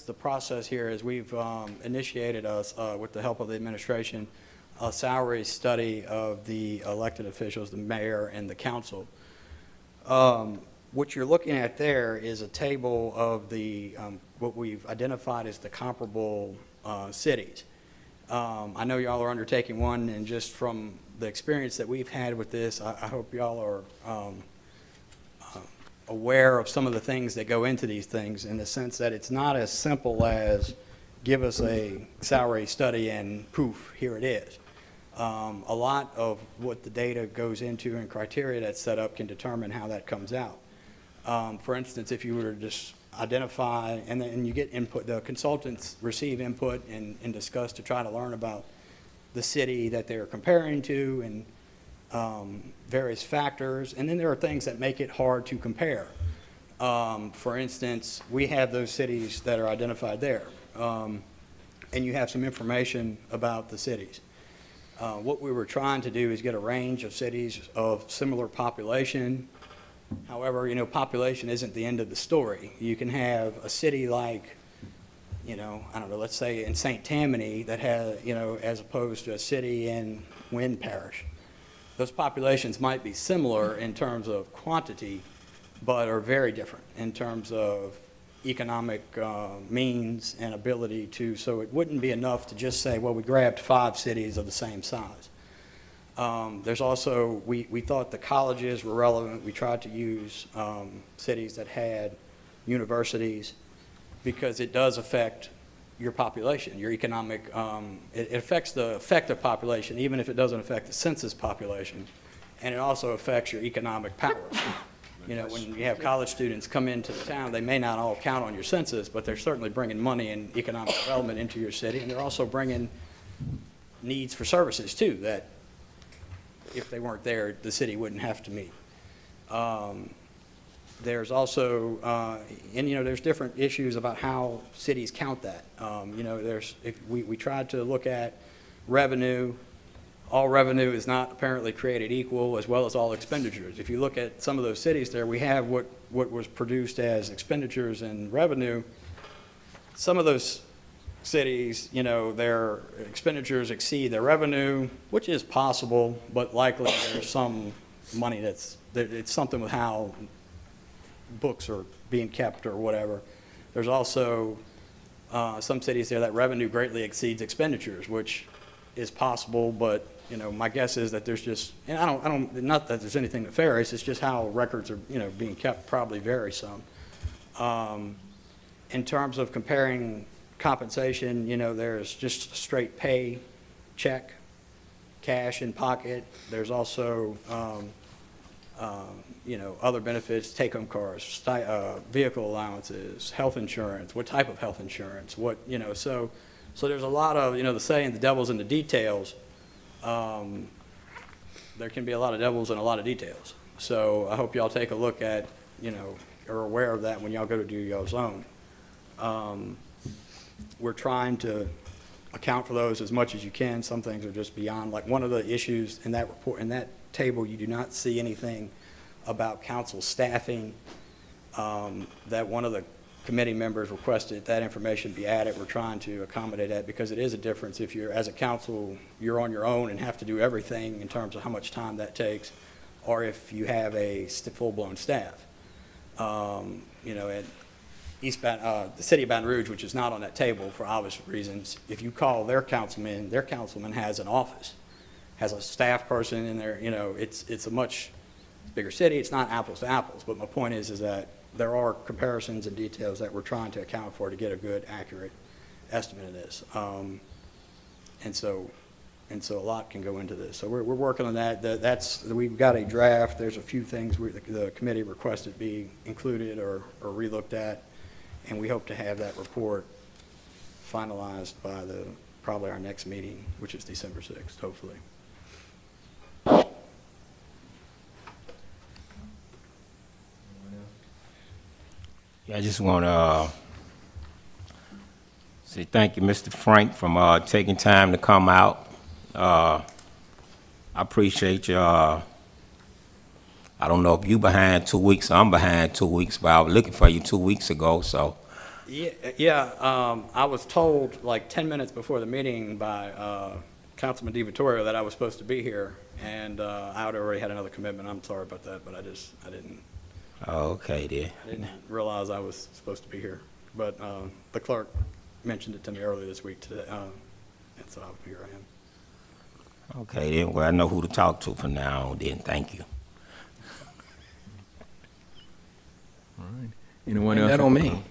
the process here is we've initiated us, with the help of the administration, a salary study of the elected officials, the mayor and the council. What you're looking at there is a table of the, what we've identified as the comparable cities. I know y'all are undertaking one, and just from the experience that we've had with this, I hope y'all are aware of some of the things that go into these things, in the sense that it's not as simple as give us a salary study and poof, here it is. A lot of what the data goes into and criteria that's set up can determine how that comes out. For instance, if you were to just identify, and then you get input, the consultants receive input and discuss to try to learn about the city that they're comparing to and various factors, and then there are things that make it hard to compare. For instance, we have those cities that are identified there, and you have some information about the cities. What we were trying to do is get a range of cities of similar population. However, you know, population isn't the end of the story. You can have a city like, you know, I don't know, let's say in St. Tammany that has, you know, as opposed to a city in Wynn Parish. Those populations might be similar in terms of quantity, but are very different in terms of economic means and ability to, so it wouldn't be enough to just say, well, we grabbed 5 cities of the same size. There's also, we thought the colleges were relevant. We tried to use cities that had universities, because it does affect your population, your economic, it affects the effective population, even if it doesn't affect the census population, and it also affects your economic power. You know, when you have college students come into the town, they may not all count on your census, but they're certainly bringing money and economic development into your city, and they're also bringing needs for services too, that if they weren't there, the city wouldn't have to meet. There's also, and you know, there's different issues about how cities count that. You know, if we tried to look at revenue. All revenue is not apparently created equal, as well as all expenditures. If you look at some of those cities there, we have what was produced as expenditures and revenue. Some of those cities, you know, their expenditures exceed their revenue, which is possible, but likely there's some money it's something with how books are being kept or whatever. There's also some cities there that revenue greatly exceeds expenditures, which is possible, but you know, my guess is that there's just, and I don't, not that there's anything nefarious, it's just how records are, you know, being kept probably vary some. In terms of comparing compensation, you know, there's just a straight pay check, cash in pocket. There's also, you know, other benefits, take-home cars, vehicle allowances, health insurance, what type of health insurance, what, you know, so there's a lot of, you know, the saying, the devil's in the details. There can be a lot of devils and a lot of details. So I hope y'all take a look at, you know, are aware of that when y'all go to do y'all's own. We're trying to account for those as much as you can. Some things are just beyond, like one of the issues in that report, in that table, you do not see anything about council staffing. That one of the committee members requested that information be added. We're trying to accommodate that because it is a difference if you're, as a council, you're on your own and have to do everything in terms of how much time that takes, or if you have a full-blown staff. You know, at the city of Baton Rouge, which is not on that table for obvious reasons, if you call their councilman has an office, has a staff person in there. You know, it's a much bigger city. It's not apples to apples, but my point is that there are comparisons and details that we're trying to account for to get a good, accurate estimate of this. And so a lot can go into this. So we're working on that. We've got a draft. There's a few things the committee requested be included or relooked at, and we hope to have that report finalized by probably our next meeting, which is December 6th, hopefully.
Yeah, I just want to say thank you, Mr. Frank, from taking time to come out. I appreciate you. I don't know if you behind 2 weeks or I'm behind 2 weeks, but I was looking for you 2 weeks ago, so.
Yeah, I was told like 10 minutes before the meeting by Councilman DiVittorio that I was supposed to be here, and I had already had another commitment. I'm sorry about that, but I didn't.
Okay, then.
I didn't realize I was supposed to be here, but the clerk mentioned it to me earlier this week today, and so here I am.
Okay, then. Well, I know who to talk to from now on. Then, thank you.
All right. Anyone else?
That on me.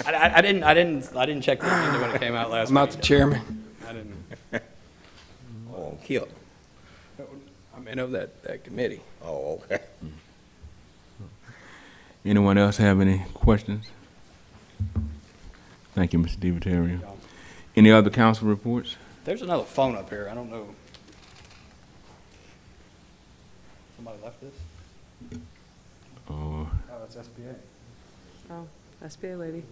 I didn't check the agenda when it came out last
I'm not
week.
the chairman.
I didn't.
Oh, Kip.
I'm in of that committee.
Oh, okay.
Anyone else have any questions? Thank you, Mr. DiVittorio. Any other council reports?
There's another phone up here. I don't know. Somebody left this?
Oh,
that's SBA.
Oh, SBA lady.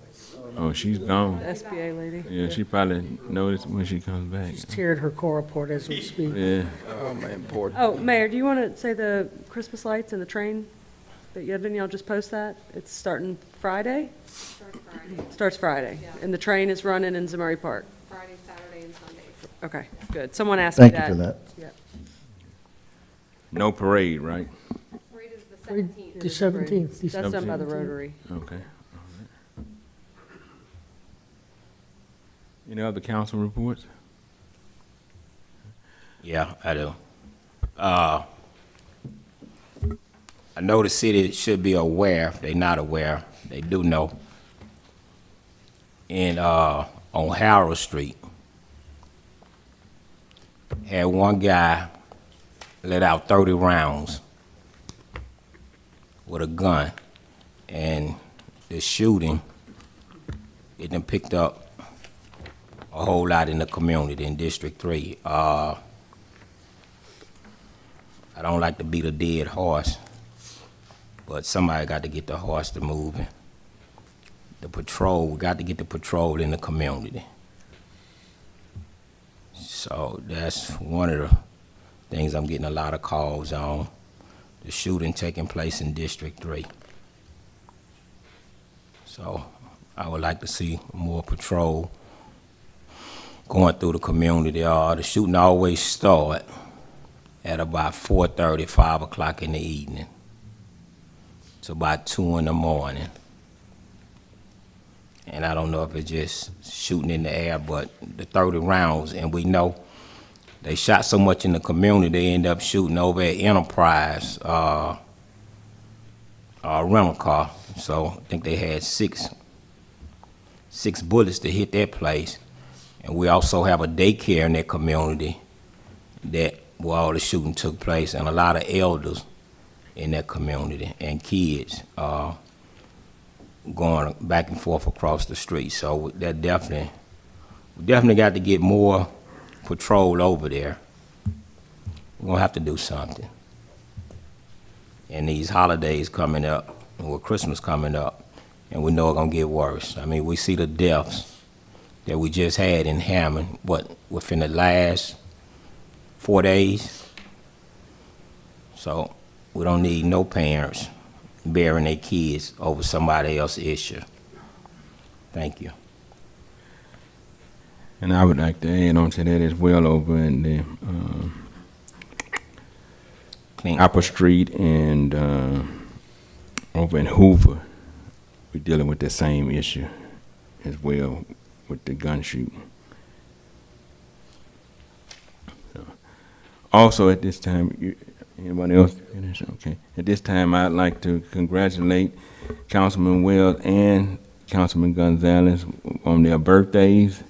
oh, she's gone.
SBA lady.
Yeah, she probably noticed when she comes back.
She's tearing her core apart as we speak.
Yeah.
Oh, man, important.
Oh, Mayor, do you want to say the Christmas lights and the train? Didn't y'all just post that? It's starting Friday? Starts Friday. And the train is running in Zamari Park?
Friday, Saturday, and Sunday.
Okay, good. Someone asked me
Thank
that.
you for that.
Yeah.
No parade, right?
Parade is the 17th.
The 17th.
That's done by the
17th.
Rotary.
Okay. All right. Any other council reports?
Yeah, I do. I know the city should be aware. If they're not aware, they do know. And on Harold Street, had one guy let out 30 rounds with a gun, and the shooting, it done picked up a whole lot in the community in District 3. I don't like to beat a dead horse, but somebody got to get the horse to moving. The patrol, we got to get the patrol in the community. So that's one of the things I'm getting a lot of calls on, the shooting taking place in District 3. So I would like to see more patrol going through the community. The shooting always start at about 4:30, 5 o'clock in the evening. It's about 2 in the morning. And I don't know if it's just shooting in the air, but the 30 rounds, and we know they shot so much in the community, they end up shooting over at Enterprise, rental car. So I think they had six bullets to hit that place. And we also have a daycare in that community where all the shooting took place, and a lot of elders in that community and kids going back and forth across the street. So that we definitely got to get more patrol over there. We're gonna have to do something. And these holidays coming up, with Christmas coming up, and we know it's gonna get worse. I mean, we see the deaths that we just had in Hammond, within the last 4 days. So we don't need no parents bearing their kids over somebody else's issue. Thank you.
And I would like to add on to that as well over in the
Clean.
Upper Street and over in Hoover, we're dealing with the same issue as well with the gun shooting. So, also at this time, anyone else finish? Okay. At this time, I'd like to congratulate Councilman Wells and Councilman Gonzalez on their birthdays,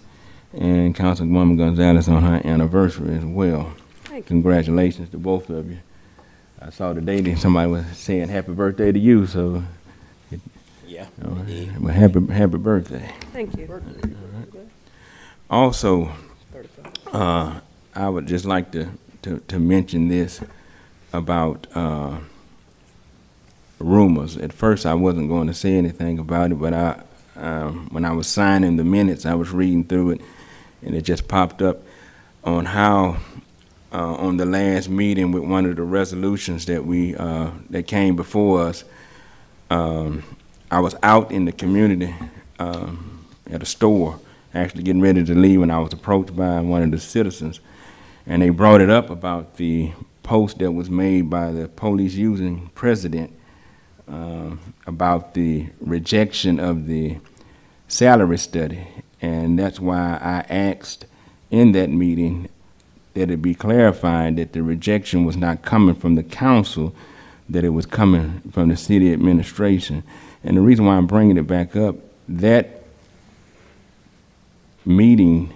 and Councilwoman Gonzalez on her anniversary as well. Congratulations to both of you. I saw today that somebody was saying happy birthday to you, so
Yeah.
well, happy birthday.
Thank you.
Also, I would just like to mention this about rumors. At first, I wasn't going to say anything about it, but when I was signing the minutes, I was reading through it, and it just popped up on how on the last meeting with one of the resolutions that that came before us. I was out in the community at a store, actually getting ready to leave, when I was approached by one of the citizens, and they brought it up about the post that was made by the police using president about the rejection of the salary study. And that's why I asked in that meeting that it be clarified that the rejection was not coming from the council, that it was coming from the city administration. And the reason why I'm bringing it back up, that meeting,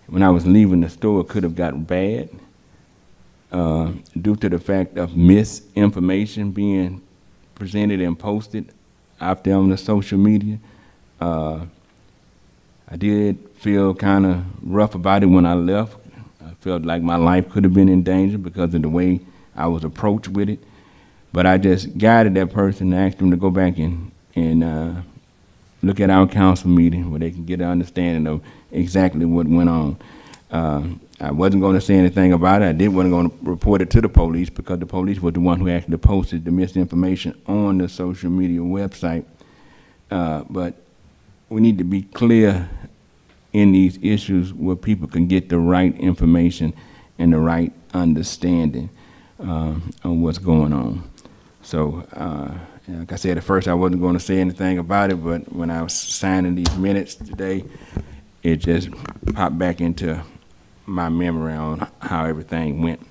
when I was leaving the store, could have gotten bad due to the fact of misinformation being presented and posted out there on the social media. I did feel kind of rough about it when I left. I felt like my life could have been in danger because of the way I was approached with it. But I just guided that person and asked them to go back and look at our council meeting where they can get an understanding of exactly what went on. I wasn't going to say anything about it. I wasn't going to report it to the police because the police was the one who actually posted the misinformation on the social media website. But we need to be clear in these issues where people can get the right information and the right understanding on what's going on. So, like I said, at first I wasn't going to say anything about it, but when I was signing these minutes today, it just popped back into my memory on how everything went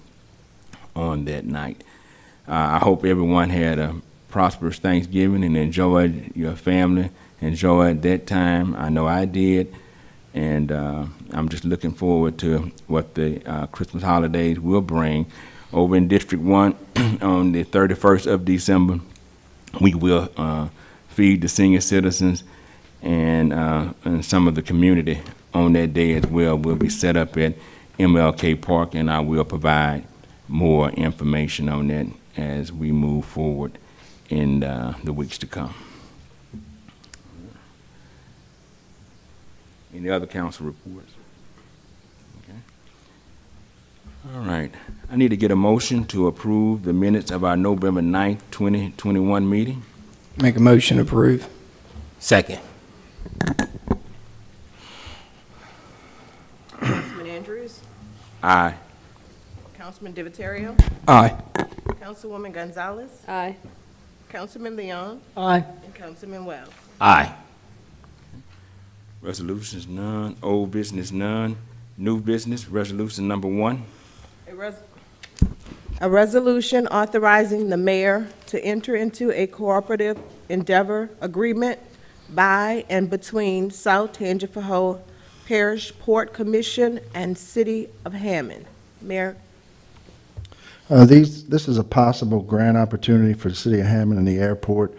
on that night. I hope everyone had a prosperous Thanksgiving and enjoyed your family, enjoyed that time. I know I did, and I'm just looking forward to what the Christmas holidays will bring. Over in District 1 on the 31st of December, we will feed the senior citizens and some of the community on that day as well. We'll be set up at MLK Park, and I will provide more information on that as we move forward in the weeks to come. Any other council reports? Okay. All right. I need to get a motion to approve the minutes of our November 9th, 2021 meeting.
Make a motion to approve.
Second.
Councilman Andrews?
Aye.
Councilman Divatario?
Aye.
Councilwoman Gonzalez?
Aye.
Councilman Leon?
Aye.
And Councilman Wells.
Aye.
Resolutions none, old business none, new business, resolution number 1.
A resolution authorizing the mayor to enter into a cooperative endeavor agreement by and between South Tangipahoa Parish Port Commission and City of Hammond. Mayor?
This is a possible grant opportunity for the city of Hammond and the airport,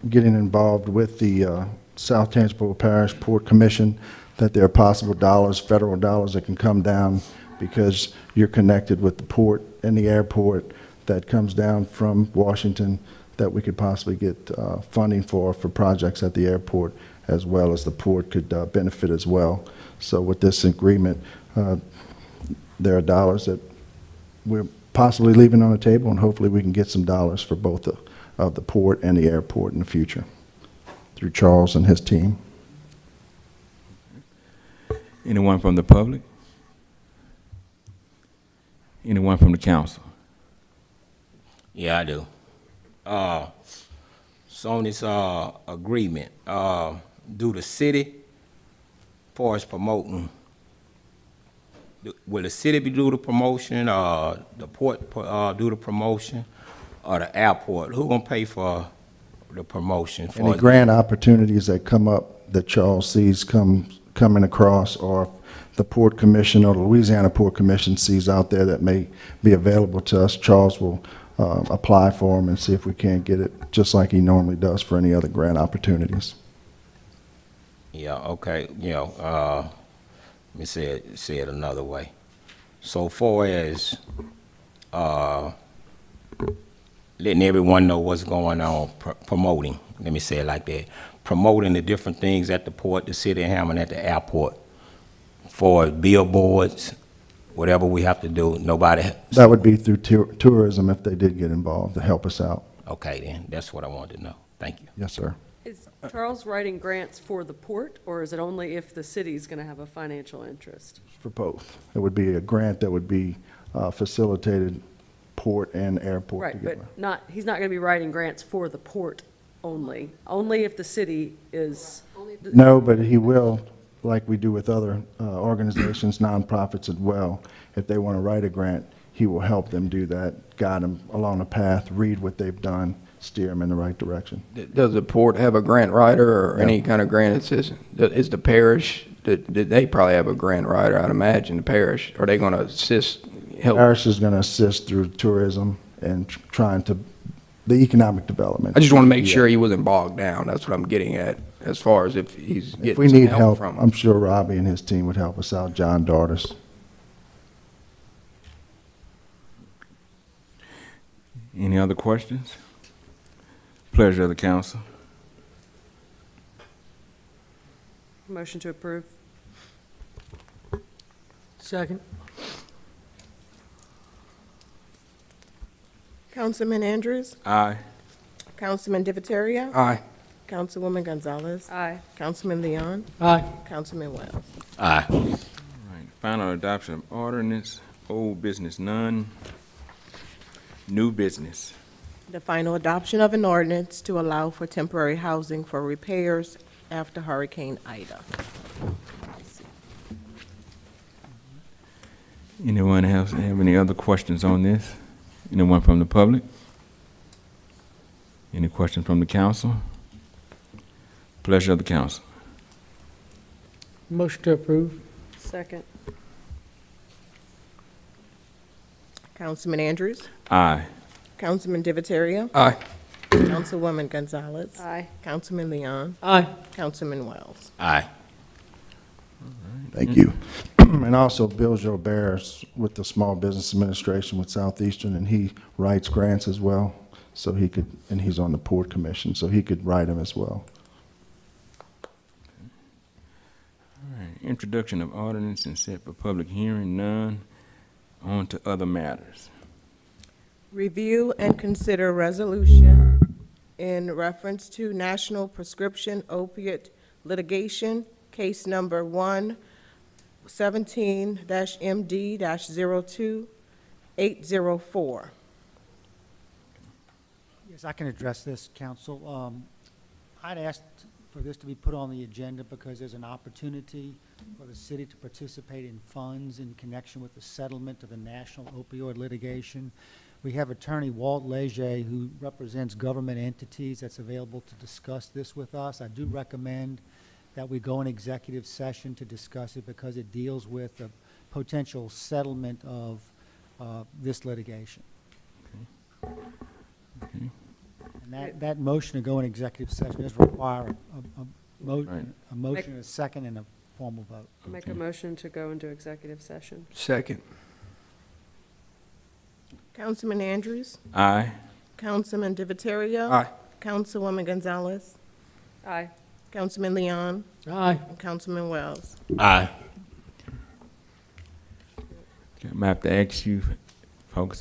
getting involved with the South Tangipahoa Parish Port Commission, that there are possible dollars, federal dollars that can come down because you're connected with the port and the airport that comes down from Washington, that we could possibly get funding for projects at the airport, as well as the port could benefit as well. So with this agreement, there are dollars that we're possibly leaving on the table, and hopefully we can get some dollars for both of the port and the airport in the future through Charles and his team.
Anyone from the public? Anyone from the council?
Yeah, I do. So on this agreement, do the city, far as promoting, will the city do the promotion, the port do the promotion, or the airport? Who gonna pay for the promotion?
Any grant opportunities that come up that Charles sees coming across, or the Port Commission or the Louisiana Port Commission sees out there that may be available to us, Charles will apply for them and see if we can't get it, just like he normally does for any other grant opportunities.
Yeah, okay, let me say it another way. So far as letting everyone know what's going on, promoting, let me say it like that, promoting the different things at the port, the city of Hammond, at the airport, for billboards, whatever we have to do, nobody.
That would be through tourism if they did get involved to help us out.
Okay, then, that's what I wanted to know. Thank you.
Yes, sir.
Is Charles writing grants for the port, or is it only if the city's going to have a financial interest?
For both. It would be a grant that would be facilitated port and airport
Right,
together.
but he's not going to be writing grants for the port only if the city is.
No, but he will, like we do with other organizations, nonprofits as well. If they want to write a grant, he will help them do that, guide them along the path, read what they've done, steer them in the right direction.
Does the port have a grant writer or any kind of grant assistance? Is the parish, did they probably have a grant writer, I'd imagine, the parish? Are they going to assist, help?
Parish is going to assist through tourism and trying to, the economic development.
I just want to make sure he wasn't bogged down. That's what I'm getting at, as far as if he's
If
getting
we
some
need
help
help,
from
I'm sure Robbie and his team would help us out, John Daughters.
Any other questions? Pleasure of the council.
Motion to approve.
Second.
Councilman Andrews?
Aye.
Councilman Divatario?
Aye.
Councilwoman Gonzalez?
Aye.
Councilman Leon?
Aye.
Councilman Wells?
Aye.
All right, final adoption of ordinance, old business none, new business.
The final adoption of an ordinance to allow for temporary housing for repairs after Hurricane Ida.
Anyone else have any other questions on this? Anyone from the public? Any question from the council? Pleasure of the council.
Motion to approve.
Second.
Councilman Andrews?
Aye.
Councilman Divatario?
Aye.
Councilwoman Gonzalez?
Aye.
Councilman Leon?
Aye.
Councilman Wells?
Aye.
Thank you. And also Bill Joubert with the Small Business Administration with Southeastern, and he writes grants as well, so he could, and he's on the Port Commission, so he could write them as well.
All right, introduction of ordinance and set for public hearing, none. On to other matters.
Review and consider resolution in reference to national prescription opiate litigation, case number 117-MD-02804.
Yes, I can address this, Council. I'd asked for this to be put on the agenda because there's an opportunity for the city to participate in funds in connection with the settlement of the national opioid litigation. We have Attorney Walt Leger, who represents government entities, that's available to discuss this with us. I do recommend that we go in executive session to discuss it because it deals with a potential settlement of this litigation.
Okay.
And that motion to go in executive session does require a motion, a second, and a formal vote.
Make a motion to go into executive session.
Second.
Councilman Andrews?
Aye.
Councilman Divatario?
Aye.
Councilwoman Gonzalez?
Aye.
Councilman Leon?
Aye.
And Councilman Wells?
Aye.
Okay, I'm gonna have to ask you folks